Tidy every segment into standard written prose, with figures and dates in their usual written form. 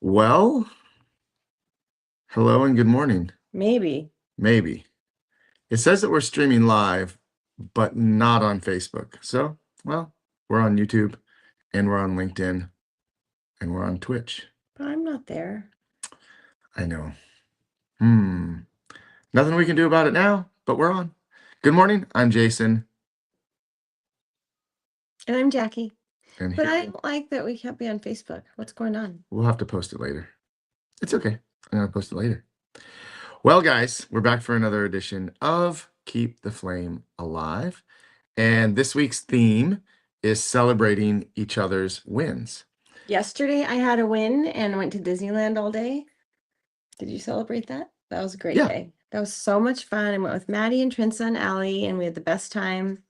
Well, hello and good morning. Maybe. Maybe. It says that we're streaming live, but not on Facebook. So, well, we're on YouTube and we're on LinkedIn and we're on Twitch. But I'm not there. I know. Nothing we can do about it now, but we're on. Good morning. I'm Jason. And I'm Jackie. And But I don't like that we can't be on Facebook. What's going on? We'll have to post it later. It's okay. I'm going to post it later. Well, guys, we're back for another edition of Keep the Flame Alive. And this week's theme is celebrating each other's wins. Yesterday I had a win and went to Disneyland all day. Did you celebrate that? That was a great day. That was so much fun. I went with Maddie and Trinsa and Allie and we had the best time.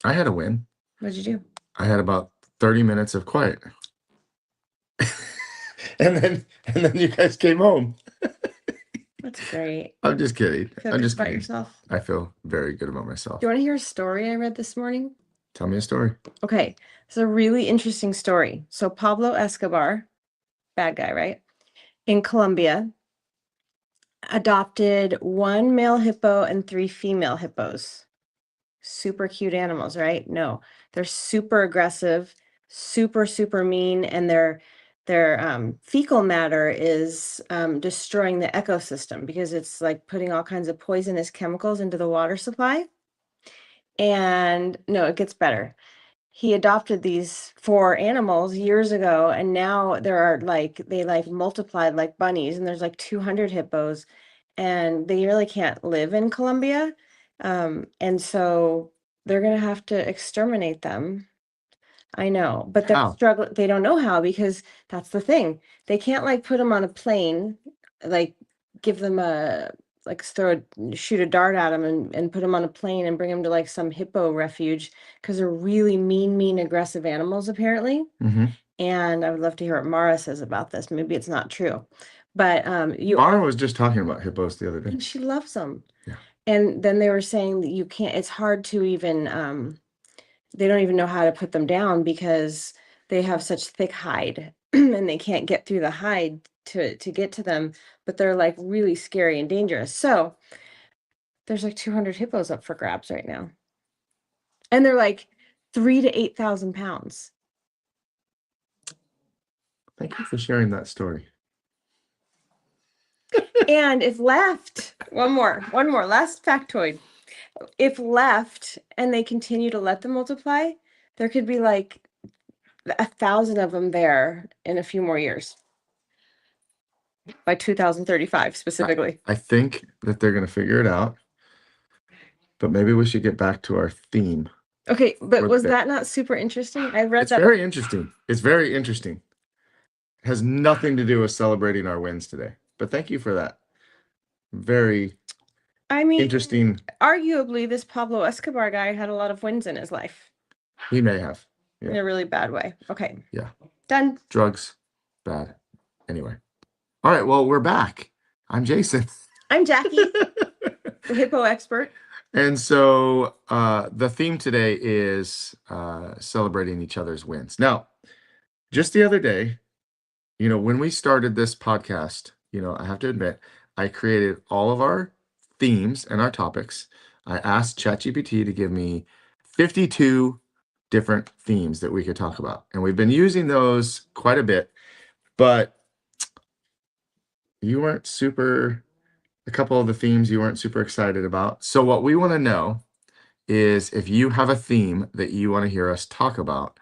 I had a win. What did you do? I had about 30 minutes of quiet. and then you guys came home. That's great. I'm just kidding. Feel good about yourself? I feel very good about myself. Do you want to hear a story I read this morning? Tell me a story. Okay, it's a really interesting story. So Pablo Escobar, bad guy, right? In Colombia, adopted 1 male hippo and 3 female hippos. Super cute animals, right? No, they're super aggressive, super mean, and their fecal matter is destroying the ecosystem because it's like putting all kinds of poisonous chemicals into the water supply. And no, it gets better. He adopted these 4 animals years ago, and now there are they multiplied like bunnies, and there's like 200 hippos, and they really can't live in Colombia. And so they're gonna have to exterminate them. I know, but they're struggling. They don't know how, because that's the thing. They can't like put them on a plane, like give them shoot a dart at them and put them on a plane and bring them to like some hippo refuge, because they're really mean, aggressive animals apparently. And I would love to hear what Mara says about this. Maybe it's not true, but Mara was just talking about hippos the other day. And she loves them. Yeah. And then they were saying that you can't, it's hard to even, they don't even know how to put them down because they have such thick hide and they can't get through the hide to get to them, but they're like really scary and dangerous. So there's like 200 hippos up for grabs right now. And they're like 3,000 to 8,000 pounds. Thank you for sharing that story. And if left, one more, last factoid. If left and they continue to let them multiply, there could be like 1,000 of them there in a few more years. By 2035 specifically. I think that they're going to figure it out. But maybe we should get back to our theme. Okay, but was that not super interesting? I read that. It's very interesting. It's very interesting. It has nothing to do with celebrating our wins today. But thank you for that. Very interesting. Arguably, this Pablo Escobar guy had a lot of wins in his life. He may have. Yeah. In a really bad way. Okay. Yeah. Done. Drugs, bad. Anyway. All right, well, we're back. I'm Jason. I'm Jackie, the hippo expert. And so the theme today is celebrating each other's wins. Now, just the other day, when we started this podcast, I have to admit, I created all of our themes and our topics. I asked ChatGPT to give me 52 different themes that we could talk about. And we've been using those quite a bit, but you weren't a couple of the themes you weren't super excited about. So what we want to know is if you have a theme that you want to hear us talk about,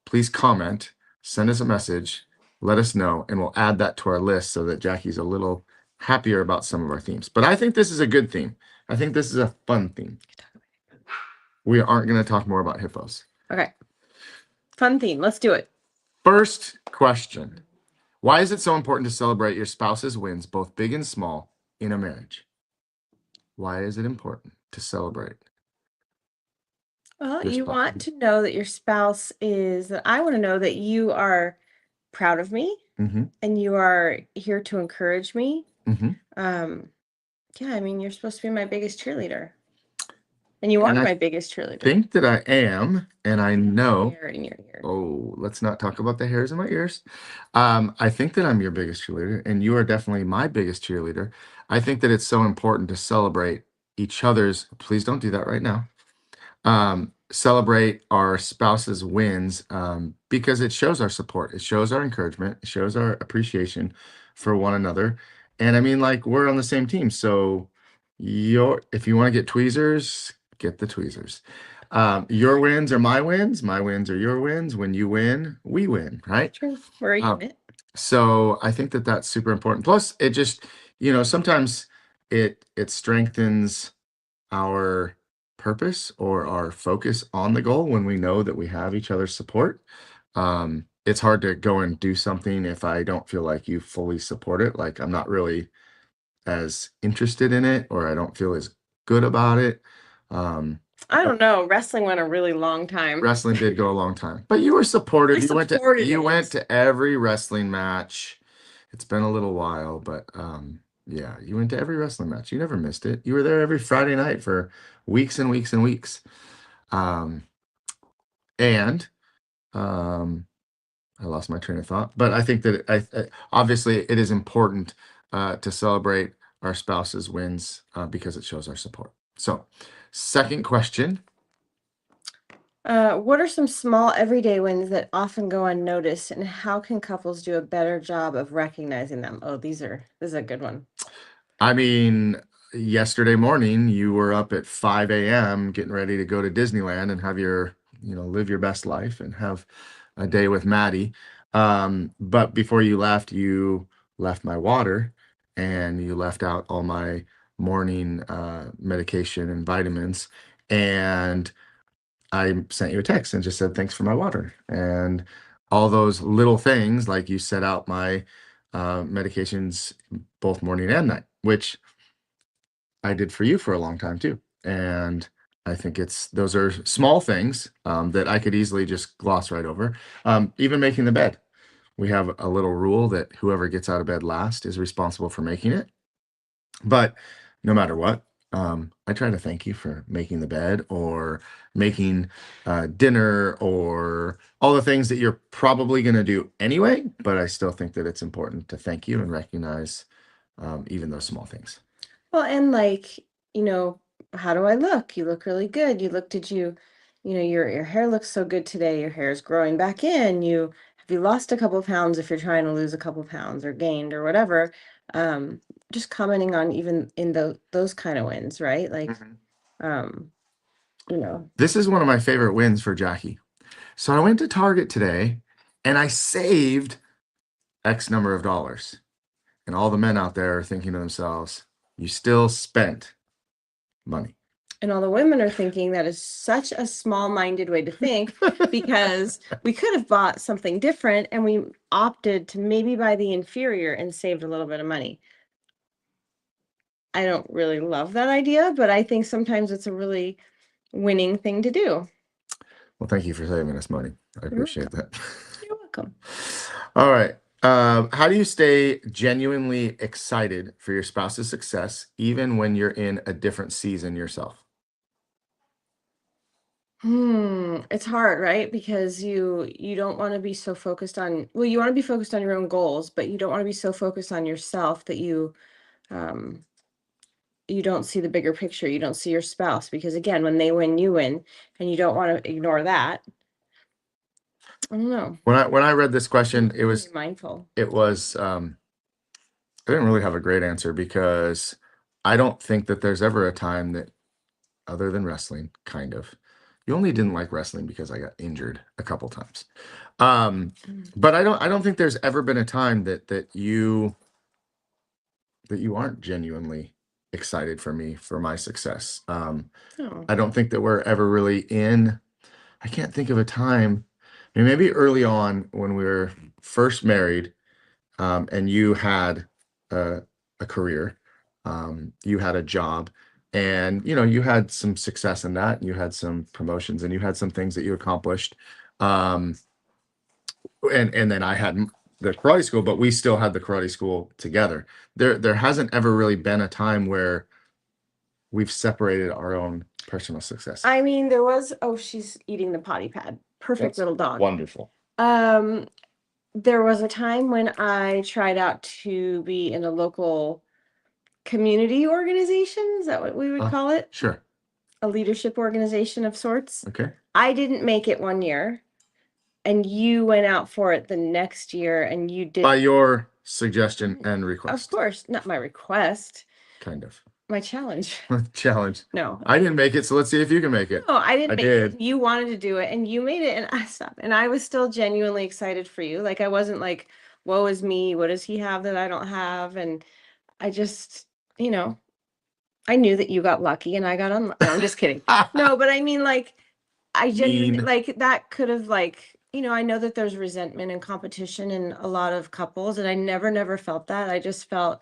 please comment, send us a message, let us know, and we'll add that to our list so that Jackie's a little happier about some of our themes. But I think this is a good theme. I think this is a fun theme. We aren't going to talk more about hippos. Okay. Fun theme. Let's do it. First question. Why is it so important to celebrate your spouse's wins, both big and small, in a marriage? Why is it important to celebrate? Well, you want to know that your spouse I want to know that you are proud of me, and you are here to encourage me. Yeah, you're supposed to be my biggest cheerleader. And you are my biggest cheerleader. I think that I am, and I know. In your ear. Oh, let's not talk about the hairs in my ears. I think that I'm your biggest cheerleader, and you are definitely my biggest cheerleader. I think that it's so important to celebrate each other's. Please don't do that right now. Celebrate our spouse's wins, because it shows our support, it shows our encouragement, it shows our appreciation for one another. And I mean, like, we're on the same team. So if you want to get tweezers, get the tweezers. Your wins are my wins are your wins. When you win, we win, right? True. We're a Um, unit. so I think that that's super important. Plus, it just, sometimes it strengthens our purpose or our focus on the goal when we know that we have each other's support. It's hard to go and do something if I don't feel like you fully support it. Like, I'm not really as interested in it, or I don't feel as good about it. I don't know. Wrestling went a really long time. Wrestling did go a long time, but you were supportive. I You went to supported you went it. to every wrestling match. It's been a little while, but yeah, you went to every wrestling match. You never missed it. You were there every Friday night for weeks and weeks and weeks. Um, and I lost my train of thought, but I think that obviously it is important to celebrate our spouse's wins because it shows our support. So, second question. What are some small everyday wins that often go unnoticed, and how can couples do a better job of recognizing them? Oh, this is a good one. I mean, yesterday morning you were up at 5 a.m. getting ready to go to Disneyland and have live your best life and have a day with Maddie. But before you left my water and you left out all my morning medication and vitamins. And I sent you a text and just said, thanks for my water. And all those little things, like you set out my medications both morning and night, which I did for you for a long time too. And I think those are small things that I could easily just gloss right over. Even making the bed. We have a little rule that whoever gets out of bed last is responsible for making it. But no matter what, I try to thank you for making the bed or making dinner or all the things that you're probably going to do anyway. But I still think that it's important to thank you and recognize even those small things. Well, and like, you know, how do I look? You look really good. Your hair looks so good today. Your hair is growing back in. Have you lost a couple of pounds if you're trying to lose a couple of pounds or gained or whatever. Um, just commenting on even in those kind of wins, right? Like, Mhm. um, you know, This is one of my favorite wins for Jackie. So I went to Target today and I saved X number of dollars. And all the men out there are thinking to themselves, you still spent money. and all the women are thinking that is such a small-minded way to think because we could have bought something different and we opted to maybe buy the inferior and saved a little bit of money. I don't really love that idea, but I think sometimes it's a really winning thing to do. Well, thank you for saving us money. I You're appreciate welcome. that. You're welcome. All right. How do you stay genuinely excited for your spouse's success, even when you're in a different season yourself? It's hard, right? Because you don't want to be so focused on, well, you want to be focused on your own goals, but you don't want to be so focused on yourself that um you don't see the bigger picture. You don't see your spouse because again, when they win, you win, and you don't want to ignore that. I don't know. When I read this question, Be mindful. it was I didn't really have a great answer because I don't think that there's ever a time that, other than wrestling, kind of. You only didn't like wrestling because I got injured a couple times. But I don't think there's ever been a time that you aren't genuinely excited for me for my success. Oh. I don't think that we're ever really in. I can't think of a time. I mean, maybe early on when we were first married, and you had a, a career, you had a job, and you had some success in that. And you had some promotions, and you had some things that you accomplished. Um, and then I had the karate school, but we still had the karate school together. There hasn't ever really been a time where we've separated our own personal success. I mean, there was, oh, she's eating the potty pad. Perfect That's little dog. wonderful. Um, there was a time when I tried out to be in a local community organization. Is that what we would call it? Sure. A leadership organization of sorts. Okay. I didn't make it one year, and you went out for it the next year, and you did. By your suggestion and Of request, course, not my request, kind of. my challenge. Challenge. No, I didn't make it, so let's see if you can make it. no, I didn't I make did. it. You wanted to do it, and you made it, and I stopped. And I was still genuinely excited for you. Like I wasn't like, "Woe is me! What does he have that I don't have?" And I just, you know, I knew that you got lucky, and I got unlucky. No, I'm just kidding. No, but I mean, like, I genuinely Mean. like that could have like, I know that there's resentment and competition in a lot of couples, and I never felt that. I just felt,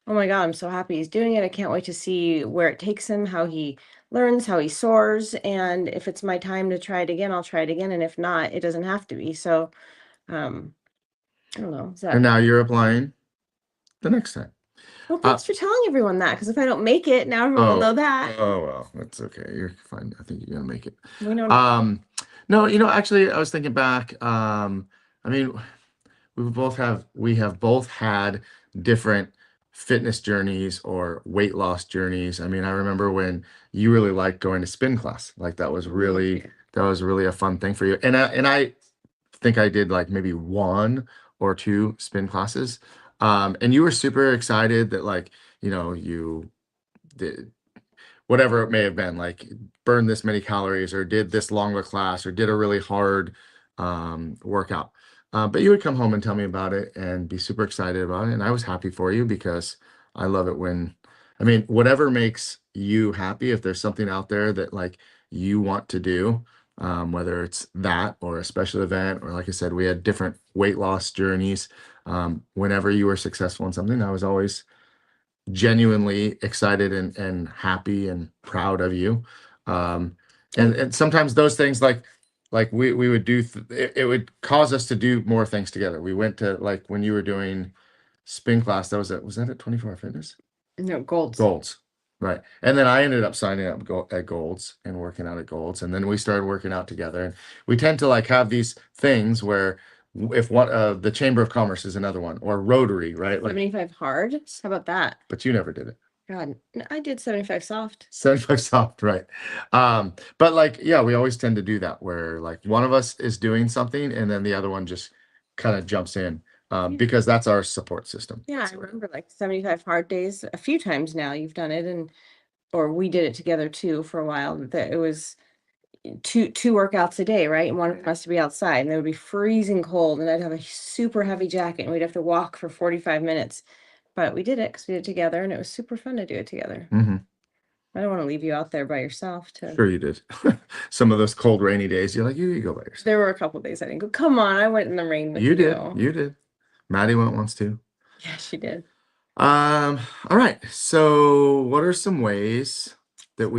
oh my God, I'm so happy he's doing it. I can't wait to see where it takes him, how he learns, how he soars. And if it's my time to try it again, I'll try it again. And if not, it doesn't have to be. So um, I don't know. Is And that now you're applying the next time. well, thanks for telling everyone that, because if I don't make it, now everyone will know that. Oh well, that's okay. You're fine. I think you're gonna make it. We know. No, actually, I was thinking back. I mean, we have both had different fitness journeys or weight loss journeys. I mean, I remember when you really liked going to spin class. Like that was really a fun thing for you. And I think I did like maybe one or two spin classes. And you were super excited that like, you did whatever it may have been, like burned this many calories or did this longer class or did a really hard workout. But you would come home and tell me about it and be super excited about it. And I was happy for you because I love it when, I mean, whatever makes you happy, if there's something out there that like you want to do, whether it's that or a special event, or like I said, we had different weight loss journeys. Whenever you were successful in something, I was always genuinely excited and happy and proud of you. And sometimes those things like we would do it would cause us to do more things together. We went to like when you were doing spin class, was that at 24 Hour Fitness? No, Golds. Golds. Right. And then I ended up signing up at Golds and working out at Golds. And then we started working out together. And we tend to like have these things where if one the Chamber of Commerce is another one, or Rotary, right? Like, 75 hard. How about that? but you never did it. God, I did 75 soft. 75 soft, right. But like, yeah, we always tend to do that where like one of us is doing something and then the other one just kind of jumps in because that's our support system. Yeah, I remember like 75 hard days a few times now you've done it, and or we did it together too for a while. That it was two workouts a day, right? And one of them has to be outside, and it would be freezing cold, and I'd have a super heavy jacket, and we'd have to walk for 45 minutes. But we did it because we did it together, and it was super fun to do it together. Mm-hmm. I don't want to leave you out there by yourself. Sure you did. Some of those cold, rainy days, you're like, you go by yourself. There were a couple days I didn't go. Come on, I went in the rain with You you. did. You did. Maddie went once too. Yeah, she did. All right. So what are some ways that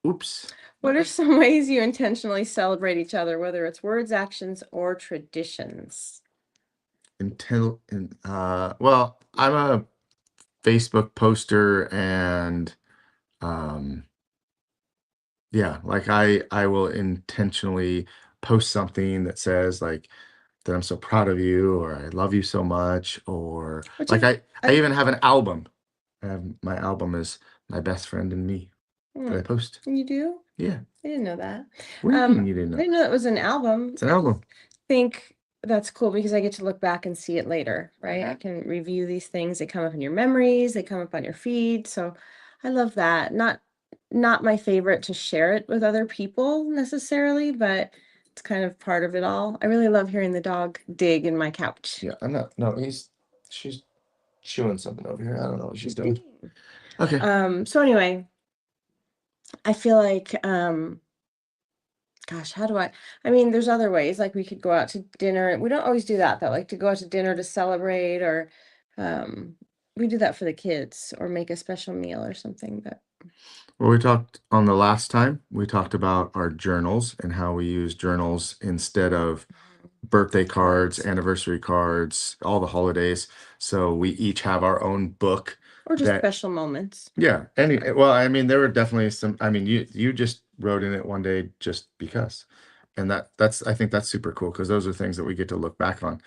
oops. What are some ways you intentionally celebrate each other, whether it's words, actions, or traditions? Well, I'm a Facebook poster and yeah, like I will intentionally post something that says like that I'm so proud of you or I love you so much or like I even have an album. My album is My Best Friend and Me that I post. You do? Yeah. I didn't know that. What do you mean you didn't know? I didn't know it was an album. It's an album. Think that's cool because I get to look back and see it later, right? I can review these things. They come up in your memories, they come up on your feed. So I love that. Not my favorite to share it with other people necessarily, but it's kind of part of it all. I really love hearing the dog dig in my couch. Yeah, I'm not. No, she's chewing something over here. I don't know what she's doing. Okay. So anyway, I feel like gosh, I mean, there's other ways, like we could go out to dinner. We don't always do that though, like to go out to dinner to celebrate, or we do that for the kids or make a special meal or something. But Well, we talked on the last time, we talked about our journals and how we use journals instead of birthday cards, anniversary cards, all the holidays. So we each have our own book. Or just special moments. Yeah. Well, I mean, there were definitely some, I mean, you just wrote in it one day just because. And I think that's super cool because those are things that we get to look back on.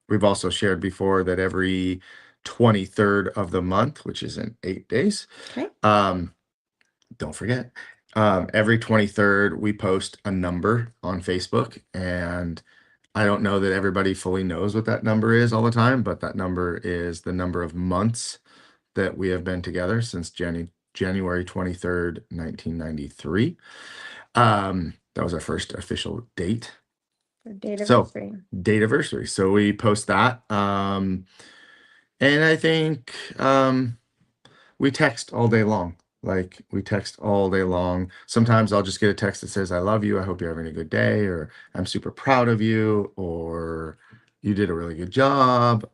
We've also shared before that every 23rd of the month, which is in 8 days, Okay. don't forget, every 23rd we post a number on Facebook, and I don't know that everybody fully knows what that number is all the time, but that number is the number of months that we have been together since January 23rd, 1993. That was our first official date. Or date So anniversary. date anniversary. So we post that. And I think we text all day long. Like we text all day long. Sometimes I'll just get a text that says, I love you. I hope you're having a good day, or I'm super proud of you, or you did a really good job.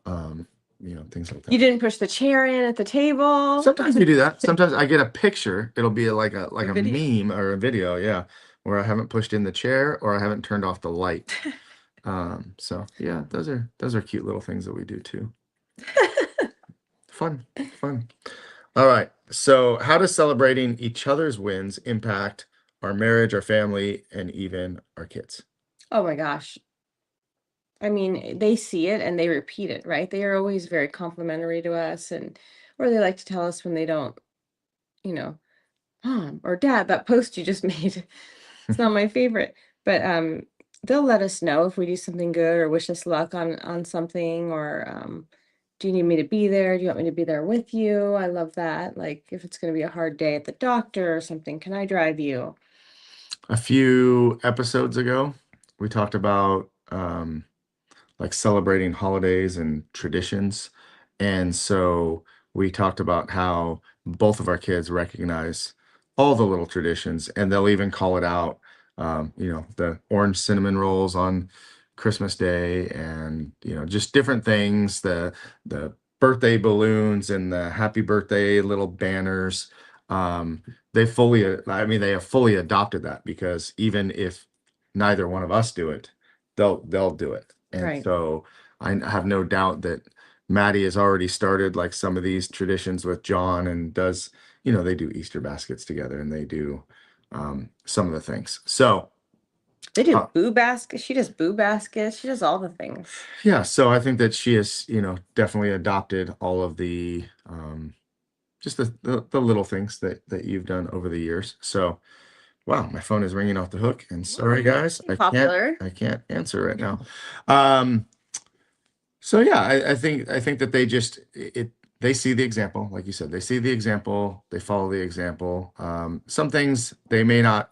Things like You that. didn't push the chair in at the table. Sometimes we do that. Sometimes I get a picture. It'll be like a A a video. meme or a video, yeah, where I haven't pushed in the chair or I haven't turned off the light. So yeah, those are cute little things that we do too. Fun, fun. All right. So how does celebrating each other's wins impact our marriage, our family, and even our kids? Oh my gosh. I mean, they see it and they repeat it, right? They are always very complimentary to us, and or they like to tell us when they don't, you know, mom or dad, that post you just made, it's not my favorite. But they'll let us know if we do something good or wish us luck on something, or do you need me to be there? Do you want me to be there with you? I love that. Like if it's going to be a hard day at the doctor or something, can I drive you? A few episodes ago, we talked about like celebrating holidays and traditions. And so we talked about how both of our kids recognize all the little traditions, and they'll even call it out. The orange cinnamon rolls on Christmas Day, and just different things. The birthday balloons and the happy birthday little banners. Um, I mean, they have fully adopted that because even if neither one of us do it, they'll do it. And Right. so I have no doubt that Maddie has already started like some of these traditions with John, and they do Easter baskets together, and they do some of the things. So They do uh, boo baskets. She does boo baskets. She does all the things. yeah, so I think that she has, definitely adopted all of the just the little things that you've done over the years. So wow, my phone is ringing off the hook, and sorry guys, Popular. I can't answer right now. Um, So yeah, I think that they see the example, like you said, they see the example, they follow the example. Some things they may not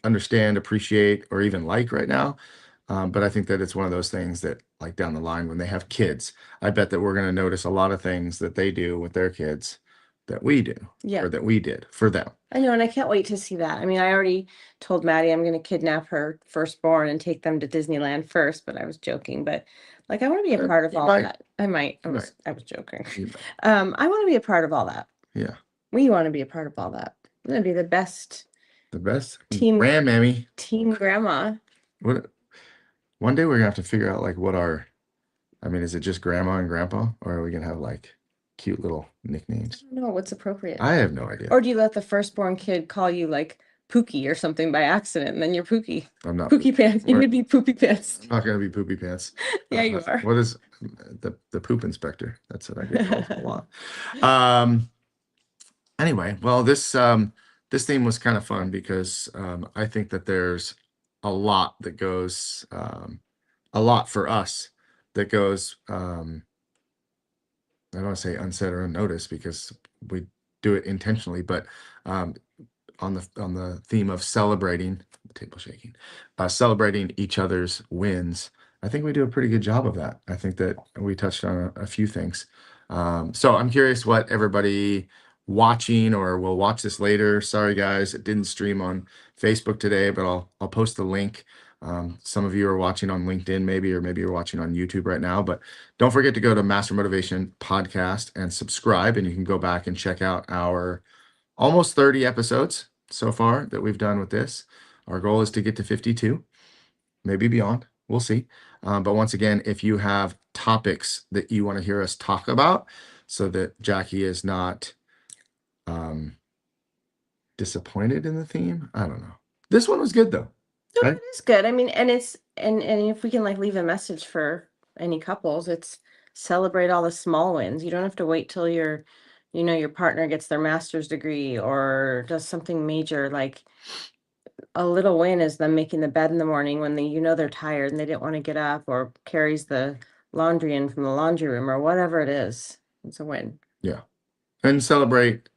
understand, appreciate, or even like right now. But I think that it's one of those things that, like down the line when they have kids, I bet that we're going to notice a lot of things that they do with their kids that we do Yeah. or that we did for them. I know, and I can't wait to see that. I mean, I already told Maddie I'm going to kidnap her firstborn and take them to Disneyland first, but I was joking. But like, I want to be a part of You all might, that. I might. you might, I was joking. you might. I want to be a part of all that. Yeah, We want to be a part of all that. I'm going to be the best the best team grandmammy. grandma. What one day we're gonna have to figure out like what our I mean, is it just grandma and grandpa, or are we gonna have like cute little nicknames? I don't know what's appropriate. I have no idea. Or do you let the firstborn kid call you like Pookie or something by accident, and then you're Pookie? I'm not Pookie Pants. You're we're- gonna be Poopy Pants. I'm not gonna be poopy pants. Yeah, you are. What is the poop inspector? That's what I get called a lot. Um, anyway, well, this theme was kind of fun because I think that there's a lot that goes a lot for us that goes I don't want to say unsaid or unnoticed because we do it intentionally, but um, on the theme of celebrating, table shaking, celebrating each other's wins, I think we do a pretty good job of that. I think that we touched on a few things. So I'm curious what everybody watching or will watch this later. Sorry guys, it didn't stream on Facebook today, but I'll post the link. Some of you are watching on LinkedIn maybe, or maybe you're watching on YouTube right now, but don't forget to go to Master Motivation Podcast and subscribe, and you can go back and check out our almost 30 episodes so far that we've done with this. Our goal is to get to 52, maybe beyond. We'll see. But once again, if you have topics that you want to hear us talk about so that Jackie is not disappointed in the theme, I don't know. This one was good though. No, right? it is good. I mean, and if we can like leave a message for any couples, it's celebrate all the small wins. You don't have to wait till your partner gets their master's degree or does something major. Like a little win is them making the bed in the morning when they're tired and they didn't want to get up, or carries the laundry in from the laundry room, or whatever it is. It's a win. Yeah. And celebrate,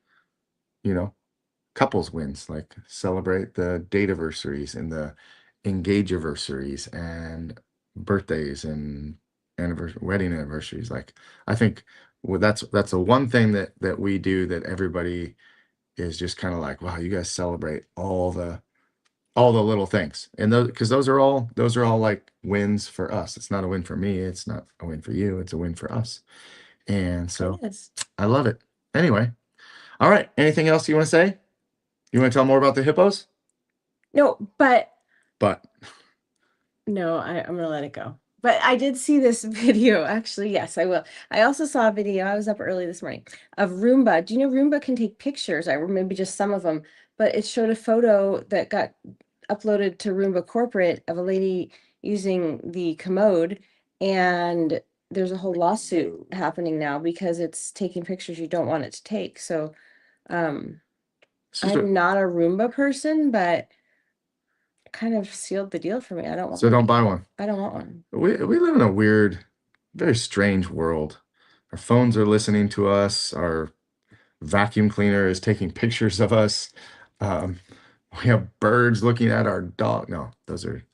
you know, couples wins, like celebrate the date anniversaries and the engage anniversaries and birthdays and anniversary wedding anniversaries. Like I think that's the one thing that we do that everybody is just kind of like, wow, you guys celebrate all the little things. And those, because those are all like wins for us. It's not a win for me, it's not a win for you, it's a win for us. And It so is. I love it. Anyway, all right, anything else you want to say? You want to tell more about the hippos? No, but But no, I'm gonna let it go. But I did see this video. Actually, yes, I will. I also saw a video. I was up early this morning of Roomba. Do you know Roomba can take pictures? Or maybe just some of them, but it showed a photo that got uploaded to Roomba Corporate of a lady using the commode, and there's a whole lawsuit happening now because it's taking pictures you don't want it to take. So, um, this is I'm not a Roomba person, but kind of sealed the deal for me. I don't want so don't buy one. I don't want one. We live in a weird, very strange world. Our phones are listening to us. Our vacuum cleaner is taking pictures of us. Um, we have birds looking at our dog. No, those are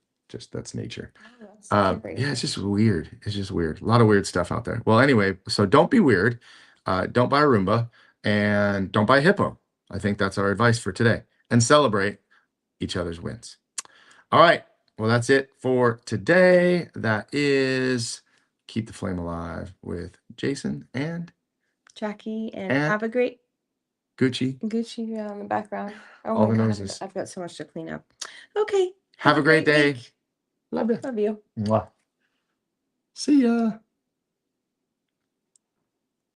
that's nature. Oh, that's scary. Yeah, it's just weird. It's just weird. A lot of weird stuff out there. Well, anyway, so don't be weird. Don't buy a Roomba and don't buy a hippo. I think that's our advice for today. And celebrate each other's wins. All right. Well, that's it for today. That is Keep the Flame Alive with Jason Jackie, and and have a great Gucci. Gucci in the background. Oh All my the God, noises. I've got so much to clean up. Okay, Have a great day. week. Love you. Love you. Mwah. See ya.